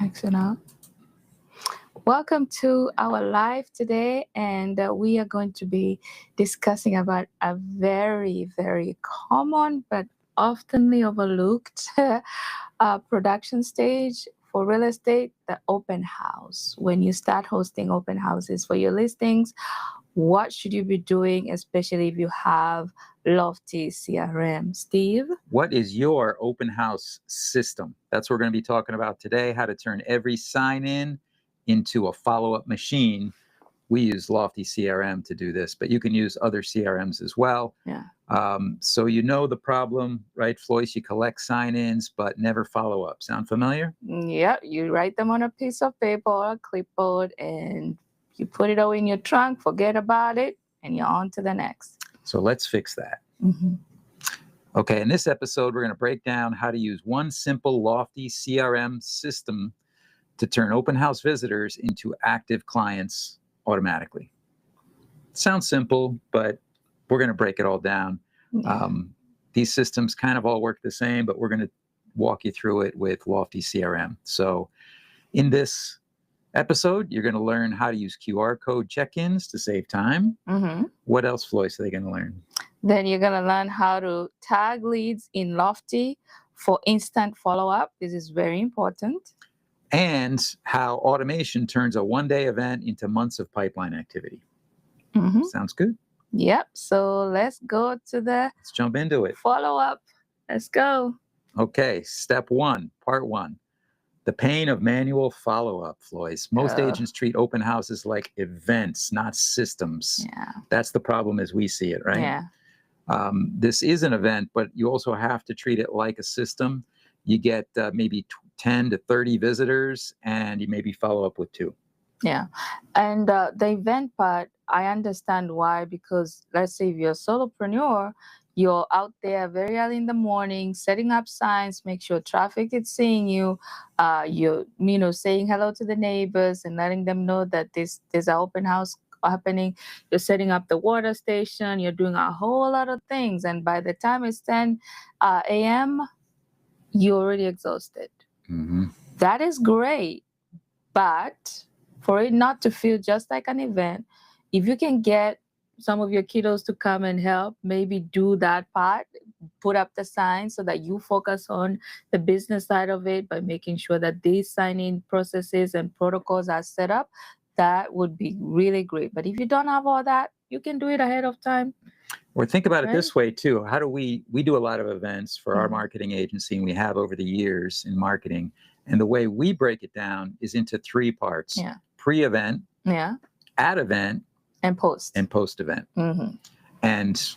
Excellent. Welcome to our live today, and we are going to be discussing about a very, very common but oftenly overlooked production stage for real estate, the open house. When you start hosting open houses for your listings, what should you be doing, especially if you have Lofty CRM? Steve? What is your open house system? That's what we're going to be talking about today, how to turn every sign-in into a follow-up machine. We use Lofty CRM to do this, but you can use other CRMs as well. Yeah. So you know the problem, right, Floyce? You collect sign-ins, but never follow up. Sound familiar? Yeah, you write them on a piece of paper or a clipboard, and you put it all in your trunk, forget about it, and you're on to the next. So let's fix that. Mm-hmm. Okay, in this episode, we're going to break down how to use one simple Lofty CRM system to turn open house visitors into active clients automatically. Sounds simple, but we're going to break it all down. Yeah. These systems kind of all work the same, but we're going to walk you through it with Lofty CRM. So in this episode, you're going to learn how to use QR code check-ins to save time. Mm-hmm. What else, Floyce, are they going to learn? Then you're going to learn how to tag leads in Lofty for instant follow-up. This is very important. And how automation turns a one-day event into months of pipeline activity. Mm-hmm. Sounds good? Yep. So let's go to the Let's jump into it. follow-up. Let's go. Okay, step one, part one. The pain of manual follow-up, Floyce. Most agents treat open houses like events, not systems. Yeah. That's the problem as we see it, right? Yeah. This is an event, but you also have to treat it like a system. You get maybe 10 to 30 visitors, and you maybe follow up with 2. Yeah. And the event part, I understand why, because let's say if you're a solopreneur, you're out there very early in the morning, setting up signs, make sure traffic is seeing you. You're, saying hello to the neighbors and letting them know that there's an open house happening. You're setting up the water station. You're doing a whole lot of things. And by the time it's 10 a.m., you're already exhausted. Mm-hmm. That is great. But for it not to feel just like an event, if you can get some of your kiddos to come and help, maybe do that part, put up the signs so that you focus on the business side of it by making sure that these signing processes and protocols are set up, that would be really great. But if you don't have all that, you can do it ahead of time. Or think about it this way too. How do we do a lot of events for our marketing agency, and we have over the years in marketing. And the way we break it down is into 3 parts. Yeah. Pre-event, at event, and post-event. Mm-hmm. And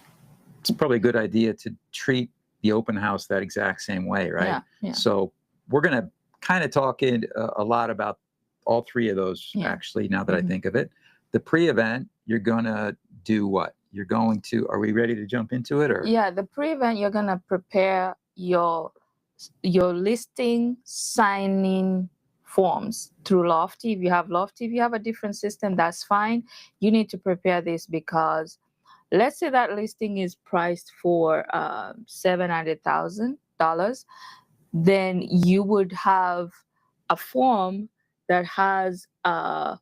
it's probably a good idea to treat the open house that exact same way, right? Yeah. Yeah. So we're going to kind of talk a lot about all 3 of those, actually, now that I think of it. The pre-event, you're going to do what? You're going to, are we ready to jump into it? Or yeah, the pre-event, you're going to prepare your listing signing forms through Lofty. If you have Lofty, if you have a different system, that's fine. You need to prepare this because let's say that listing is priced for $700,000. Then you would have a form that has a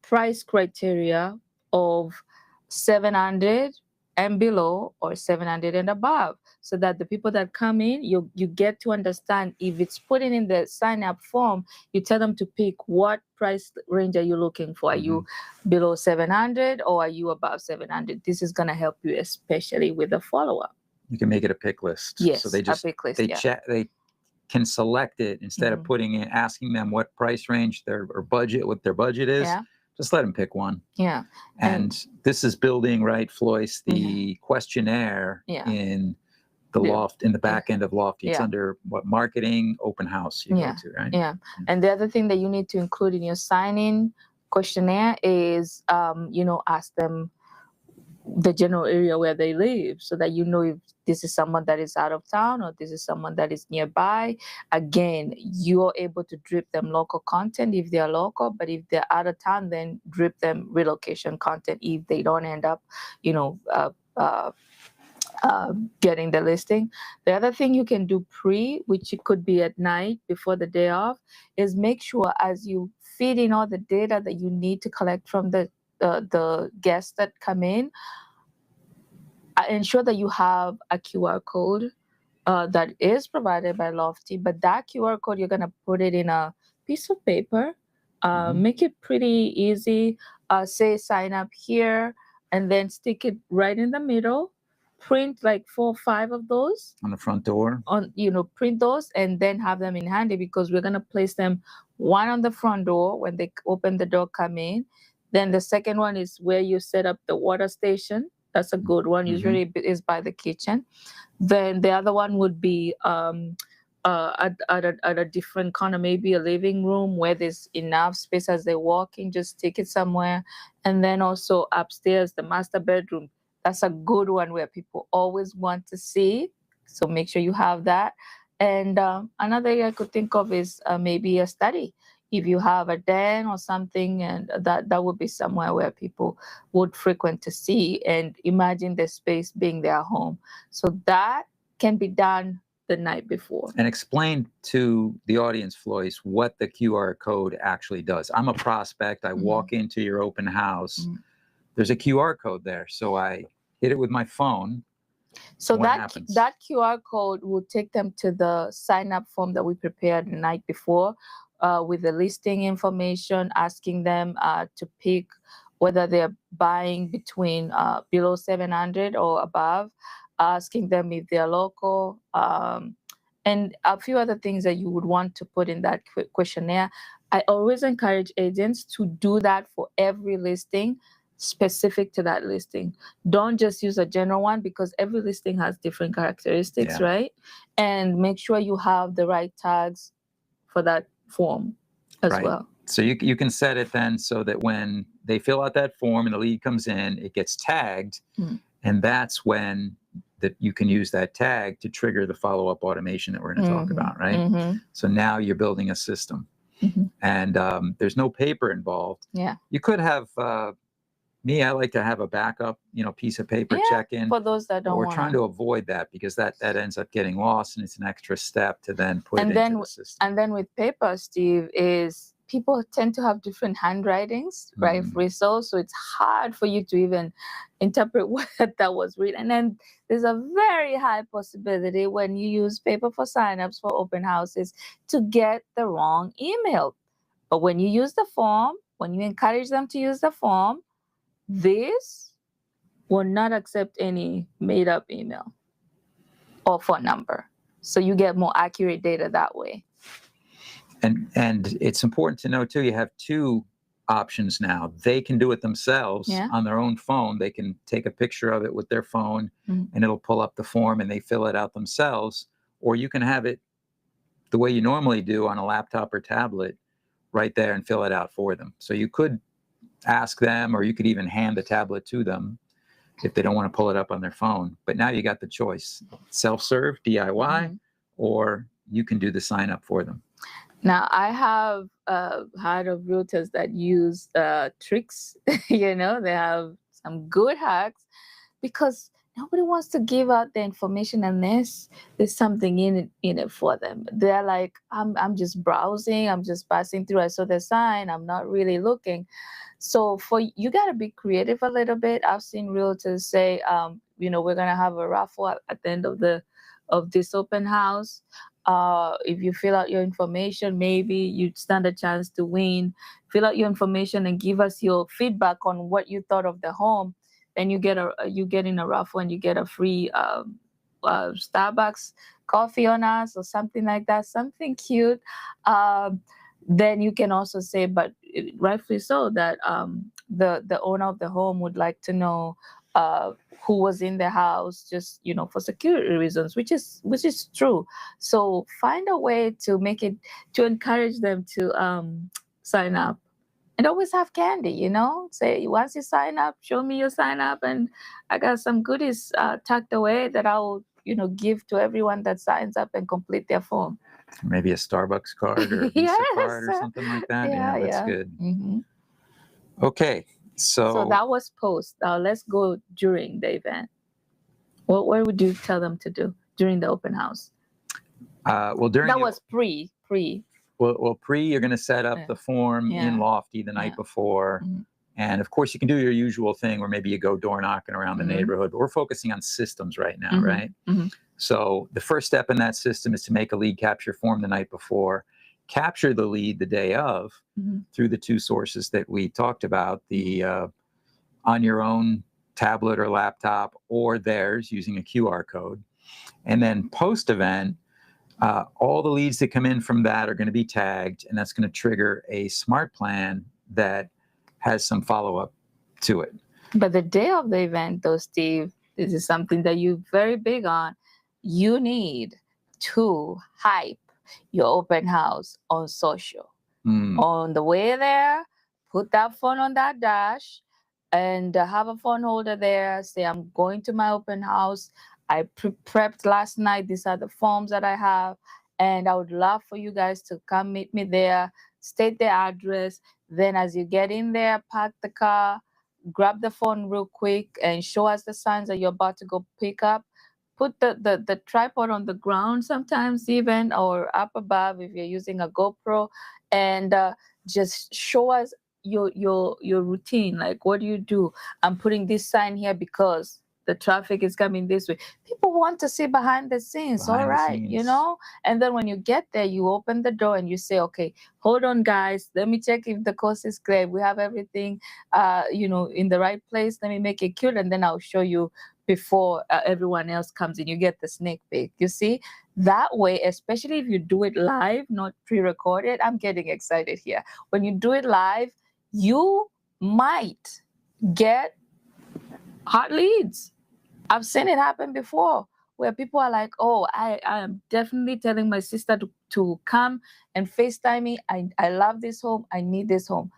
price criteria of 700 and below or 700 and above, so that the people that come in, you get to understand. If it's putting in the sign up form, you tell them to pick what price range are you looking for. Are you below 700 or are you above 700? This is going to help you, especially with the follow-up. You can make it a pick list. Yes, so they just a pick list, they can select it instead of asking them what price range what their budget is. Yeah. Just let them pick one. Yeah. And this is building, right, Floyce, the questionnaire in the Loft, in the back end of Lofty. It's under what, marketing, open house you go to, right? Yeah. And the other thing that you need to include in your sign-in questionnaire is, ask them the general area where they live, so that you know if this is someone that is out of town or this is someone that is nearby. Again, you are able to drip them local content if they are local, but if they're out of town, then drip them relocation content if they don't end up, getting the listing. The other thing you can do which it could be at night before the day off, is make sure as you feed in all the data that you need to collect from the guests that come in, ensure that you have a QR code that is provided by Lofty, but that QR code, you're going to put it in a piece of paper, make it pretty easy, say sign up here, and then stick it right in the middle, print like 4 or 5 of those on the front door. Print those and then have them in handy, because we're going to place them one on the front door when they open the door, come in. Then the second one is where you set up the water station. That's a good one. Usually is by the kitchen. Then the other one would be at a different corner, maybe a living room where there's enough space as they're walking, just stick it somewhere. And then also upstairs, the master bedroom. That's a good one where people always want to see. So make sure you have that. And another area I could think of is maybe a study. If you have a den or something, and that would be somewhere where people would frequent to see and imagine the space being their home. So that can be done the night before. And explain to the audience, Floyce, what the QR code actually does. I'm a prospect. I walk into your open house. There's a QR code there. So I hit it with my phone. So that QR code will take them to the sign-up form that we prepared the night before, with the listing information, asking them to pick whether they're buying between below 700 or above, asking them if they're local, and a few other things that you would want to put in that questionnaire. I always encourage agents to do that for every listing, specific to that listing. Don't just use a general one, because every listing has different characteristics, right? And make sure you have the right tags for that form as well. So you can set it then so that when they fill out that form and the lead comes in, it gets tagged, and that's when that you can use that tag to trigger the follow-up automation that we're going to talk about, right? So now you're building a system, and there's no paper involved. You could have I like to have a backup, piece of paper check-in. For those that don't We're trying to avoid that, because that ends up getting lost, and it's an extra step to then put it into the system. And then with paper, Steve, is people tend to have different handwritings, right? So it's hard for you to even interpret what that was written. And then there's a very high possibility when you use paper for signups for open houses to get the wrong email. But when you use the form, when you encourage them to use the form, this will not accept any made-up email or phone number. So you get more accurate data that way. And it's important to know, too, you have 2 options now. They can do it themselves on their own phone. They can take a picture of it with their phone, and it'll pull up the form, and they fill it out themselves. Or you can have it the way you normally do on a laptop or tablet right there and fill it out for them. So you could ask them, or you could even hand the tablet to them if they don't want to pull it up on their phone. But now you got the choice: self-serve, DIY, or you can do the sign up for them. Now, I have heard of realtors that use tricks. They have some good hacks, because nobody wants to give out the information unless there's something in it for them. They're like, I'm just browsing, I'm just passing through, I saw the sign, I'm not really looking. So you got to be creative a little bit. I've seen realtors say, we're going to have a raffle at the end of this open house. If you fill out your information, maybe you stand a chance to win. Fill out your information and give us your feedback on what you thought of the home. Then you get in a raffle and you get a free Starbucks coffee on us or something like that, something cute. Then you can also say, but rightfully so, that the owner of the home would like to know who was in the house, just for security reasons, which is true. So find a way to make it, to encourage them to sign up, and always have candy. Say, once you sign up, show me your sign up, and I got some goodies tucked away that I will give to everyone that signs up and complete their form. Maybe a Starbucks card or a Visa card or something like that. Yeah, that's good. Okay. So that was post. Now let's go during the event. What would you tell them to do during the open house? Well, during That the, was pre. well, you're going to set up Yeah. the form in Yeah. Lofty the night Yeah. before. Mhm. And of course, you can do your usual thing where maybe you go door knocking around the Mhm. neighborhood, but we're focusing on systems right now, Mhm. right? Mhm. So the first step in that system is to make a lead capture form the night before, capture the lead the day of Mhm. through the two sources that we talked about, the on your own tablet or laptop or theirs using a QR code. And then post-event, all the leads that come in from that are going to be tagged, and that's going to trigger a smart plan that has some follow-up to it. But the day of the event, though, Steve, this is something that you're very big on. You need to hype your open house on social. On the way there, put that phone on that dash and have a phone holder there. Say, I'm going to my open house. I prepped last night. These are the forms that I have. And I would love for you guys to come meet me there. State the address. Then as you get in there, park the car, grab the phone real quick and show us the signs that you're about to go pick up. Put the tripod on the ground sometimes even, or up above if you're using a GoPro, and just show us your routine. Like, what do you do? I'm putting this sign here because the traffic is coming this way. People want to see behind the scenes. Behind all the right, scenes. and then when you get there, you open the door and you say, okay, hold on guys, let me check if the coast is clear, we have everything in the right place, let me make it cute, and then I'll show you before everyone else comes in. You get the sneak peek, you see. That way, especially if you do it live, not pre-recorded, I'm getting excited here. When you do it live, you might get hot leads. I've seen it happen before where people are like, oh, I am definitely telling my sister to come and FaceTime me. I love this home. I need this home.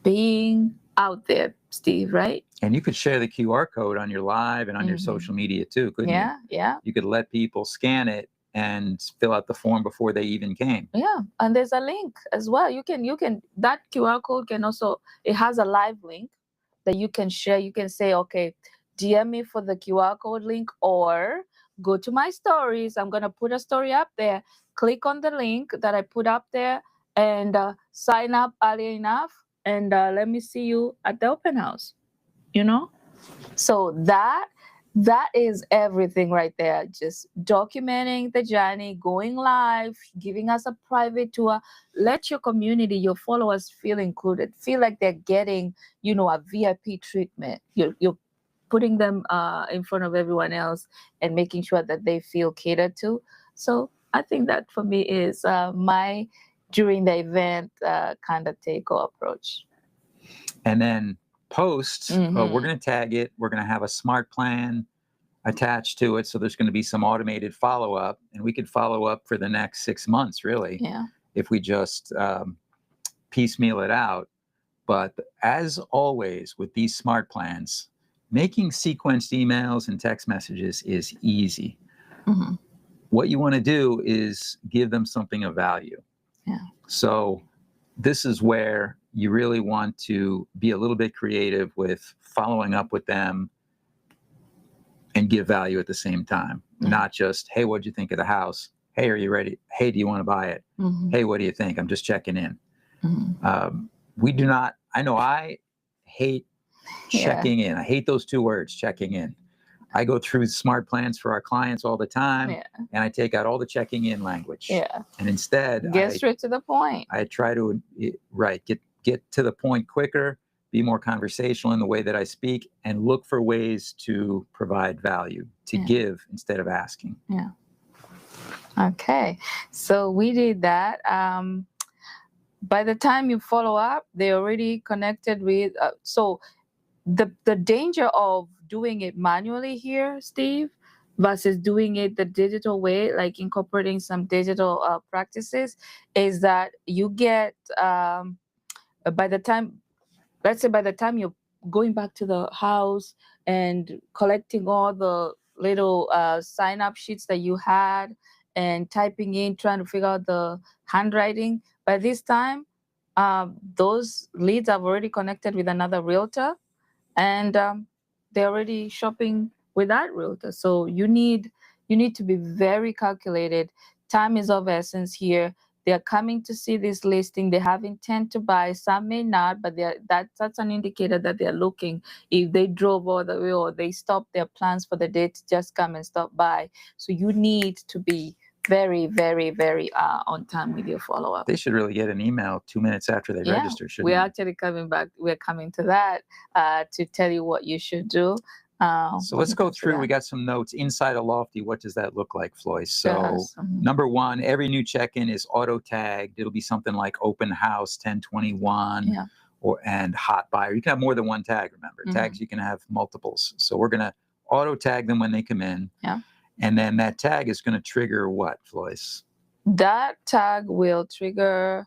Being out there, Steve, right? And you could share the QR code on your live and on your Mhm. social media too, couldn't you? Yeah. You could let people scan it and fill out the form before they even came. Yeah, and there's a link as well. You can that QR code can also, it has a live link that you can share. You can say, okay, DM me for the QR code link, or go to my stories. I'm gonna put a story up there. Click on the link that I put up there and sign up early enough, and let me see you at the open house. So that is everything right there. Just documenting the journey, going live, giving us a private tour. Let your community, your followers feel included, feel like they're getting, a VIP treatment. You're putting them in front of everyone else and making sure that they feel catered to. So I think that for me is my during the event kind of take or approach. And then post, we're Mhm. going to tag it. We're going to have a smart plan attached to it. So there's going to be some automated follow-up, and we could follow up for the next 6 months, really, Yeah. if we just piecemeal it out. But as always with these smart plans, making sequenced emails and text messages is easy. Mm-hmm. What you want to do is give them something of value. Yeah. So this is where you really want to be a little bit creative with following up with them and give value at the same time. Yeah. Not just, hey, what'd you think of the house? Hey, are you ready? Hey, do you want to buy it? Mm-hmm. Hey, what do you think? I'm just checking in. Mm-hmm. We do not, I know I hate checking in. I hate those two words, checking in. I go through smart plans for our clients all the time, and I take out all the checking in language. Yeah. And instead, Get straight to the point. I try to, get to the point quicker, be more conversational in the way that I speak, and look for ways to provide value, to give instead of asking. Yeah. Okay. So we did that. By the time you follow up, they already connected with. So the danger of doing it manually here, Steve, versus doing it the digital way, like incorporating some digital practices, is that you get by the time, let's say by the time you're going back to the house and collecting all the little sign up sheets that you had and typing in, trying to figure out the handwriting, by this time, those leads have already connected with another realtor, and they're already shopping with that realtor. So you need to be very calculated. Time is of essence here. They're coming to see this listing. They have intent to buy. Some may not, but that's an indicator that they're looking. If they drove all the way or they stopped their plans for the day to just come and stop by. So you need to be very, very, very on time with your follow-up. They should really get an email 2 minutes after they register, shouldn't we're they? actually coming back. We're coming to that to tell you what you should do. So let's go through. We got some notes inside of Lofty. What does that look like, Floyd? So number one, every new check-in is auto-tagged. It'll be something like open house 1021 and hot buyer. You can have more than one tag, remember. Tags, you can have multiples. So we're going to auto-tag them when they come in. Yeah. And then that tag is going to trigger what, Floyce? That tag will trigger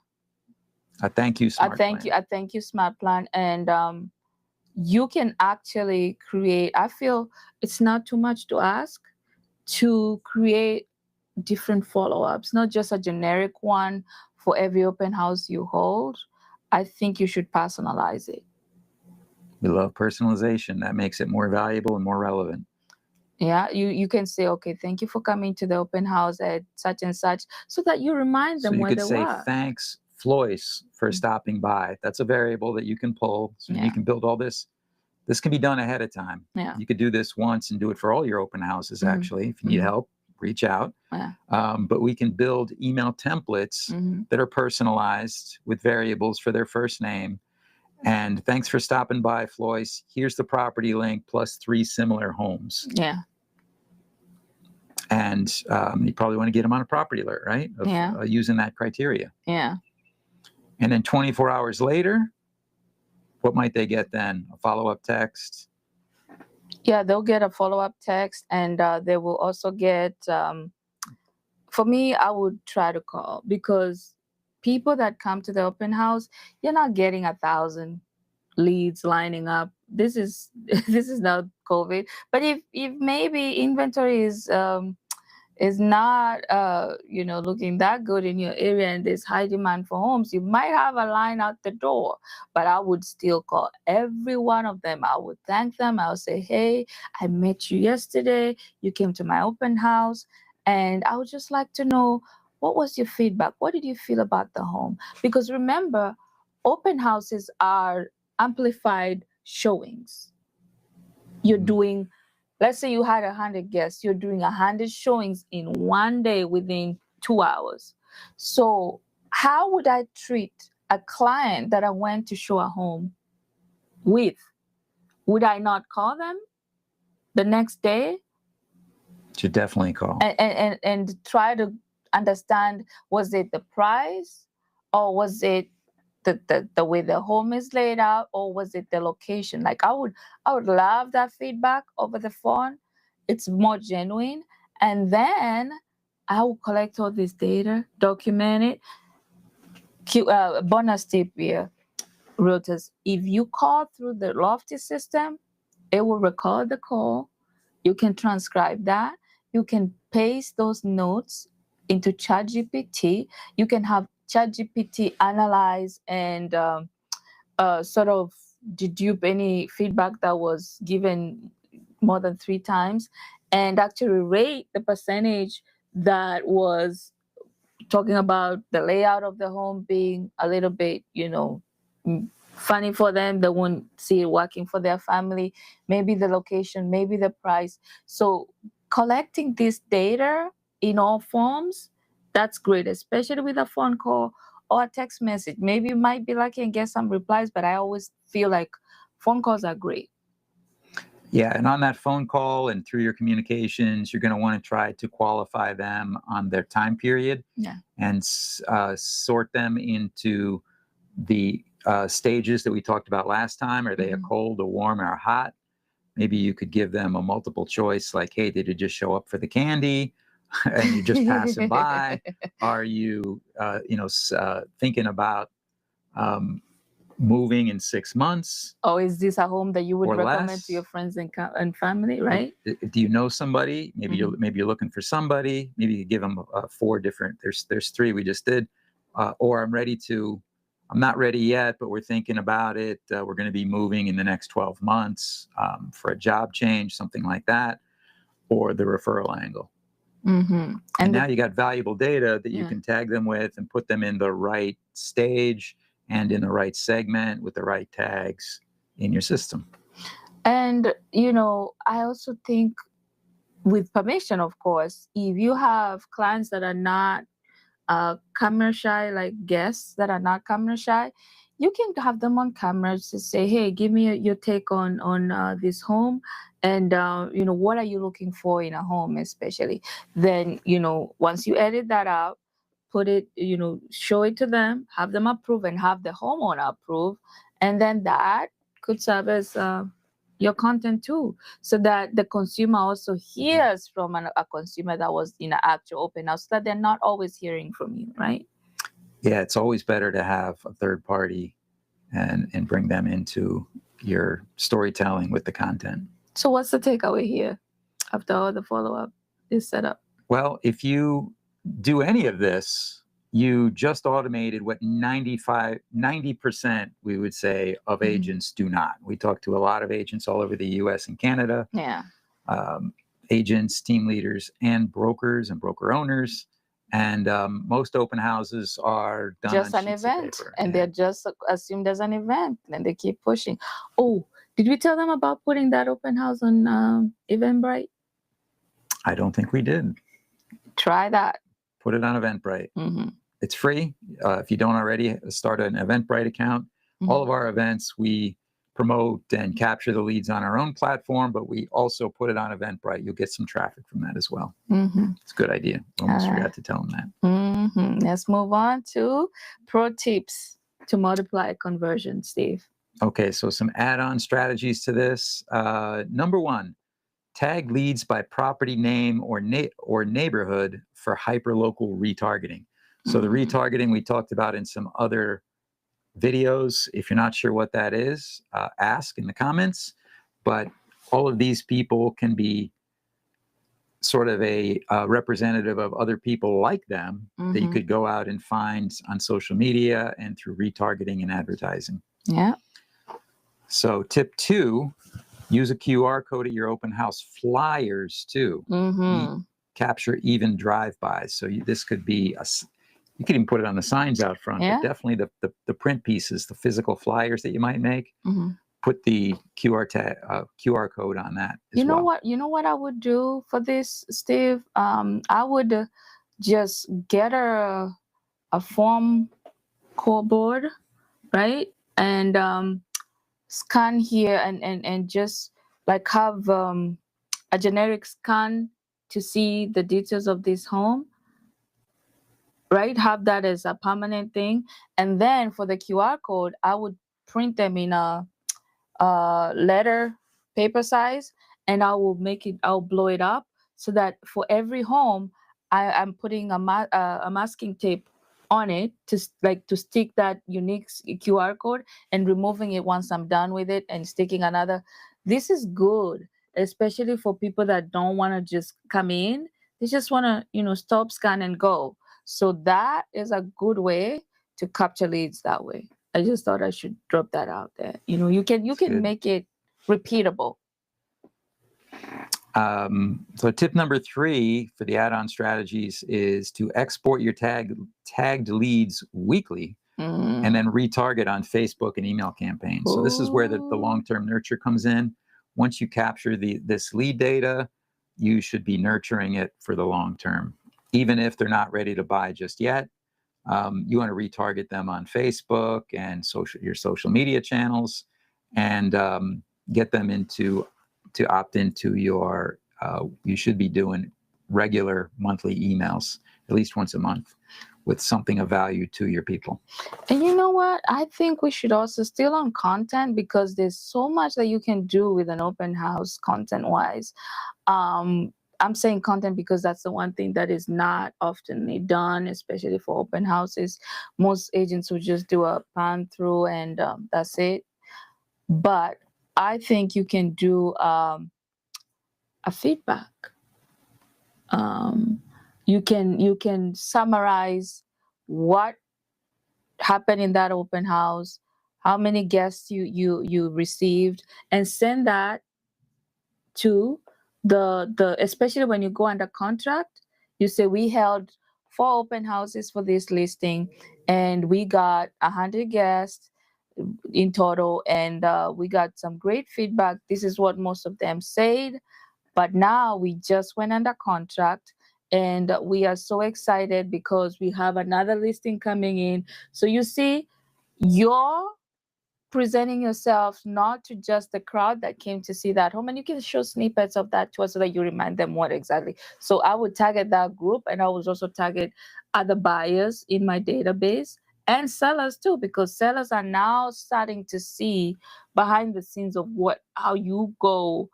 a thank you smart plan. A thank you smart plan. And you can actually create, I feel it's not too much to ask to create different follow-ups, not just a generic one for every open house you hold. I think you should personalize it. We love personalization. That makes it more valuable and more relevant. Yeah, you can say, okay, thank you for coming to the open house at such and such, so that you remind them where they were. So you could say, thanks, Floyce, for stopping by. That's a variable that you can pull. So you can build all this. This can be done ahead of time. Yeah. You could do this once and do it for all your open houses, actually. If you need help, reach out. Yeah. But we can build email templates that are personalized with variables for their first name. And thanks for stopping by, Floyce. Here's the property link plus 3 similar homes. Yeah. And you probably want to get them on a property alert, right? Using that criteria. Yeah. And then 24 hours later, what might they get then? A follow-up text? Yeah, they'll get a follow-up text, and they will also get, for me, I would try to call, because people that come to the open house, you're not getting 1,000 leads lining up. This is not COVID. But if maybe inventory is not looking that good in your area and there's high demand for homes, you might have a line out the door. But I would still call every one of them. I would thank them. I would say, hey, I met you yesterday. You came to my open house, and I would just like to know, what was your feedback? What did you feel about the home? Because remember, open houses are amplified showings. You're doing, let's say you had 100 guests, you're doing 100 showings in one day within 2 hours. So how would I treat a client that I went to show a home with? Would I not call them the next day? Should definitely call. And try to understand, was it the price, or was it the way the home is laid out, or was it the location? Like I would love that feedback over the phone. It's more genuine. And then I will collect all this data, document it. Bonus tip here, realtors: if you call through the Lofty system, it will record the call. You can transcribe that. You can paste those notes into ChatGPT. You can have ChatGPT analyze and sort of dedupe any feedback that was given more than 3 times, and actually rate the percentage that was talking about the layout of the home being a little bit, funny for them. They won't see it working for their family. Maybe the location, maybe the price. So collecting this data in all forms, that's great, especially with a phone call or a text message. Maybe you might be lucky and get some replies, but I always feel like phone calls are great. Yeah, and on that phone call and through your communications, you're going to want to try to qualify them on their time period and sort them into the stages that we talked about last time. Are they a cold, a warm, or a hot? Maybe you could give them a multiple choice, like, hey, did you just show up for the candy? And you're just passing by? Are you, thinking about moving in 6 months? Or is this a home that you would recommend less? to your friends and family, right? Do you know somebody? Maybe you're looking for somebody. Maybe you give them 4 different. There's 3 we just did. Or I'm ready to I'm not ready yet, but we're thinking about it. We're going to be moving in the next 12 months for a job change, something like that, or the referral angle. Mm-hmm. And now you got valuable data that you Yeah. can tag them with and put them in the right stage and in the right segment with the right tags in your system. And, I also think, with permission, of course, if you have clients that are not camera shy, like guests that are not camera shy, you can have them on camera to say, hey, give me your take on this home, and what are you looking for in a home, especially. Then once you edit that out, put it, show it to them, have them approve, and have the homeowner approve, and then that could serve as your content too, so that the consumer also hears from a consumer that was in an actual open house, so that they're not always hearing from you, right? Yeah, it's always better to have a third party and bring them into your storytelling with the content. So what's the takeaway here after all the follow-up is set up? Well, if you do any of this, you just automated what 90%, we would say, of agents do not. We talk to a lot of agents all over the US and Canada. Yeah. Agents, team leaders, and brokers and broker owners. And most open houses are done Just on an sheets of event, paper. and they're just assumed as an event, and they keep pushing. Oh, did we tell them about putting that open house on Eventbrite? I don't think we did. Try that. Put it on Eventbrite. Mm-hmm. It's free. If you don't already, start an Eventbrite account. Mm-hmm. All of our events, we promote and capture the leads on our own platform, but we also put it on Eventbrite. You'll get some traffic from that as well. Mm-hmm. It's a good idea. Almost forgot to tell them that. Mm-hmm. Let's move on to pro tips to multiply conversion, Steve. Okay, so some add-on strategies to this. Number one, tag leads by property name or neighborhood for hyperlocal retargeting. So the retargeting we talked about in some other videos. If you're not sure what that is, ask in the comments. But all of these people can be sort of a representative of other people like them that you could go out and find on social media and through retargeting and advertising. Yeah. So tip 2, use a QR code at your open house flyers too. Capture even drive-bys. So this could be you could even put it on the signs out front, but definitely the print pieces, the physical flyers that you might make, put the QR code on that as well. You know what I would do for this, Steve? I would just get a form board, right? And scan here and just like have a generic scan to see the details of this home, right? Have that as a permanent thing. And then for the QR code, I would print them in a letter paper size, and I'll blow it up so that for every home, I'm putting a masking tape on it to stick that unique QR code, and removing it once I'm done with it and sticking another. This is good, especially for people that don't want to just come in. They just want to, stop, scan, and go. So that is a good way to capture leads that way. I just thought I should drop that out there. You can make it repeatable. So tip number 3 for the add-on strategies is to export your tagged leads weekly and then retarget on Facebook and email campaigns. So this is where the long-term nurture comes in. Once you capture this lead data, you should be nurturing it for the long term, even if they're not ready to buy just yet. You want to retarget them on Facebook and your social media channels, and get them to opt into your. You should be doing regular monthly emails, at least once a month, with something of value to your people. And you know what? I think we should also still on content, because there's so much that you can do with an open house content-wise. I'm saying content because that's the one thing that is not often done, especially for open houses. Most agents will just do a pan through and that's it. But I think you can do a feedback. You can summarize what happened in that open house, how many guests you received, and send that to the especially when you go under contract. You say we held 4 open houses for this listing, and we got 100 guests in total, and we got some great feedback. This is what most of them said. But now we just went under contract, and we are so excited because we have another listing coming in. So you see, you're presenting yourself not to just the crowd that came to see that home, and you can show snippets of that to us so that you remind them what exactly. So I would target that group, and I would also target other buyers in my database and sellers too, because sellers are now starting to see behind the scenes of how you go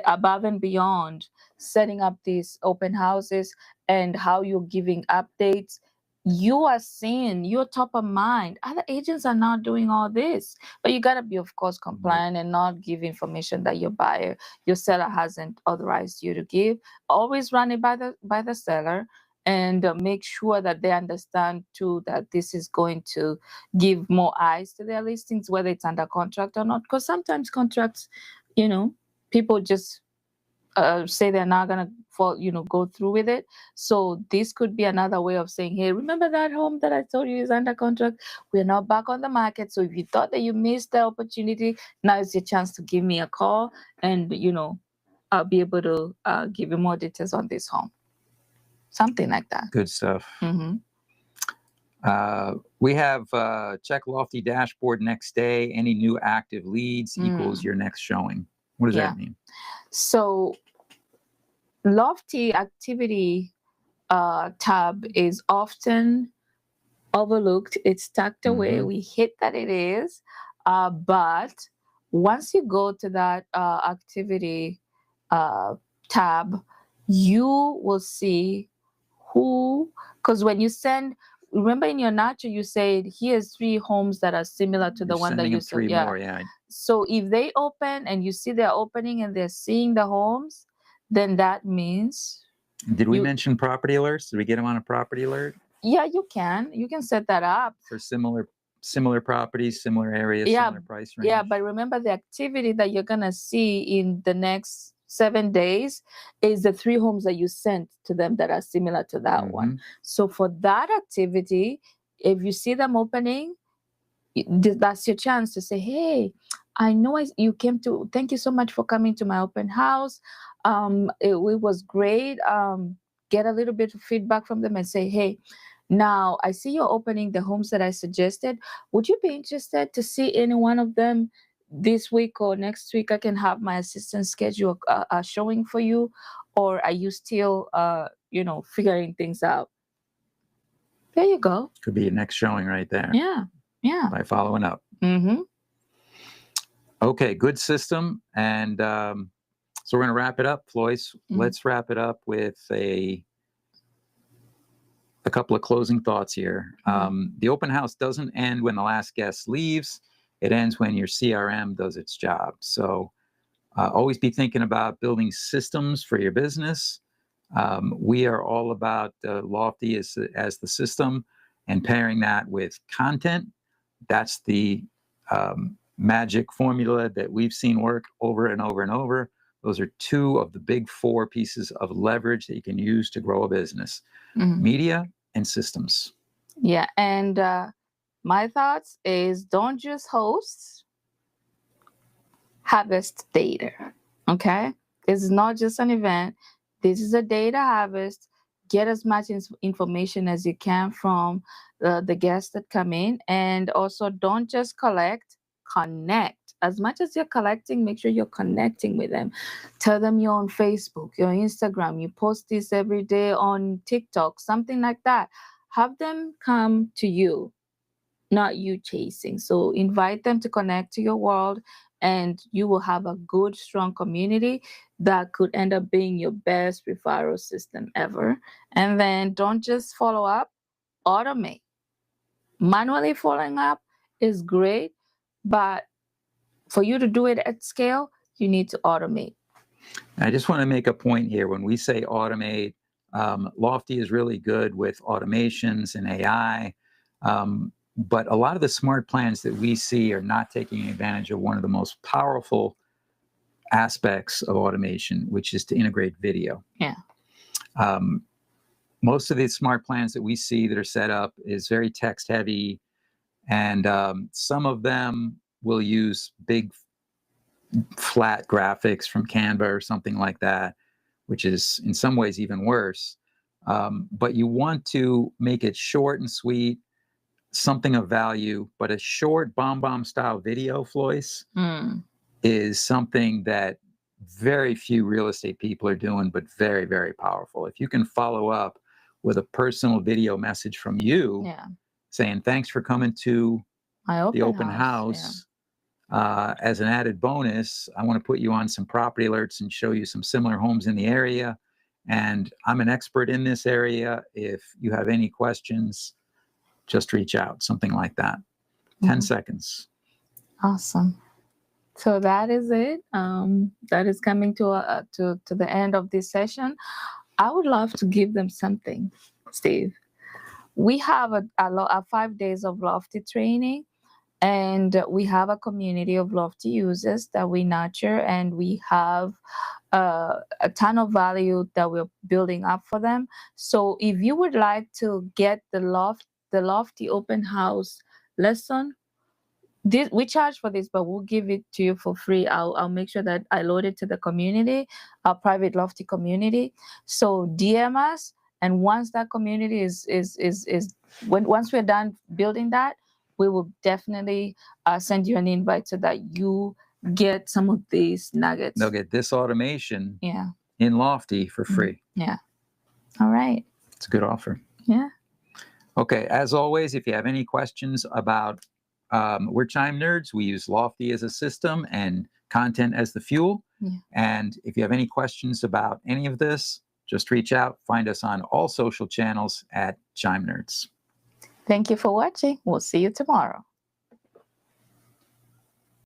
above and beyond setting up these open houses and how you're giving updates. You are seeing, you're top of mind. Other agents are not doing all this, but you got to be, of course, compliant and not give information that your seller hasn't authorized you to give. Always run it by the seller, and make sure that they understand too that this is going to give more eyes to their listings, whether it's under contract or not. Because sometimes contracts, people just say they're not gonna go through with it. So this could be another way of saying, hey, remember that home that I told you is under contract? We're not back on the market. So if you thought that you missed the opportunity, now is your chance to give me a call, and I'll be able to give you more details on this home. Something like that. Good stuff. Mm-hmm. We have check Lofty dashboard next day. Any new active leads equals your next showing. What does that mean? So Lofty activity tab is often overlooked. It's tucked away. We hate that it is. But once you go to that activity tab, you will see because when you send, remember in your nurture, you said here's 3 homes that are similar to the one that you saw. 3 more, yeah. So if they open and you see they're opening and they're seeing the homes, then that means. Did we mention property alerts? Did we get them on a property alert? Yeah, you can set that up for similar properties, similar areas, similar price range. Yeah, but remember the activity that you're gonna see in the next 7 days is the 3 homes that you sent to them that are similar to that one. So for that activity, if you see them opening, that's your chance to say, hey, I know you came to, thank you so much for coming to my open house. It was great. Get a little bit of feedback from them and say, hey, now I see you're opening the homes that I suggested. Would you be interested to see any one of them this week or next week? I can have my assistant schedule a showing for you. Or are you still, figuring things out? There you go. Could be your next showing right there. Yeah. By following up. Okay, good system. And so we're going to wrap it up, Floyce. Let's wrap it up with a couple of closing thoughts here. The open house doesn't end when the last guest leaves. It ends when your CRM does its job. So always be thinking about building systems for your business. We are all about Lofty as the system, and pairing that with content. That's the magic formula that we've seen work over and over and over. Those are 2 of the big 4 pieces of leverage that you can use to grow a business: media and systems. Yeah, and my thoughts is don't just host, harvest data. Okay, this is not just an event. This is a data harvest. Get as much information as you can from the guests that come in, and also don't just collect, connect. As much as you're collecting, make sure you're connecting with them. Tell them you're on Facebook, you're on Instagram, you post this every day on TikTok, something like that. Have them come to you, not you chasing. So invite them to connect to your world, and you will have a good, strong community that could end up being your best referral system ever. And then don't just follow up, automate. Manually following up is great, but for you to do it at scale, you need to automate. I just want to make a point here. When we say automate, Lofty is really good with automations and AI. But a lot of the smart plans that we see are not taking advantage of one of the most powerful aspects of automation, which is to integrate video. Yeah. Most of the smart plans that we see that are set up is very text heavy, and some of them will use big flat graphics from Canva or something like that, which is in some ways even worse. But you want to make it short and sweet, something of value. But a short bomb style video, Floyce, is something that very few real estate people are doing, but very, very powerful. If you can follow up with a personal video message from you, saying thanks for coming to the open house. As an added bonus, I want to put you on some property alerts and show you some similar homes in the area. And I'm an expert in this area. If you have any questions, just reach out, something like that. 10 seconds. Awesome. So that is it. That is coming to the end of this session. I would love to give them something, Steve. We have a 5 days of Lofty training. And we have a community of Lofty users that we nurture, and we have a ton of value that we're building up for them. So if you would like to get the Lofty open house lesson, we charge for this, but we'll give it to you for free. I'll make sure that I load it to the community, our private Lofty community. So DM us, and once that community once we're done building that, we will definitely send you an invite so that you get some of these nuggets. They'll get this automation in Lofty for free. Yeah. All right. It's a good offer. Yeah. Okay. As always, if you have any questions about, we're ChimeNerds. We use Lofty as a system and content as the fuel. Yeah. And if you have any questions about any of this, just reach out. Find us on all social channels at ChimeNerds. Thank you for watching. We'll see you tomorrow.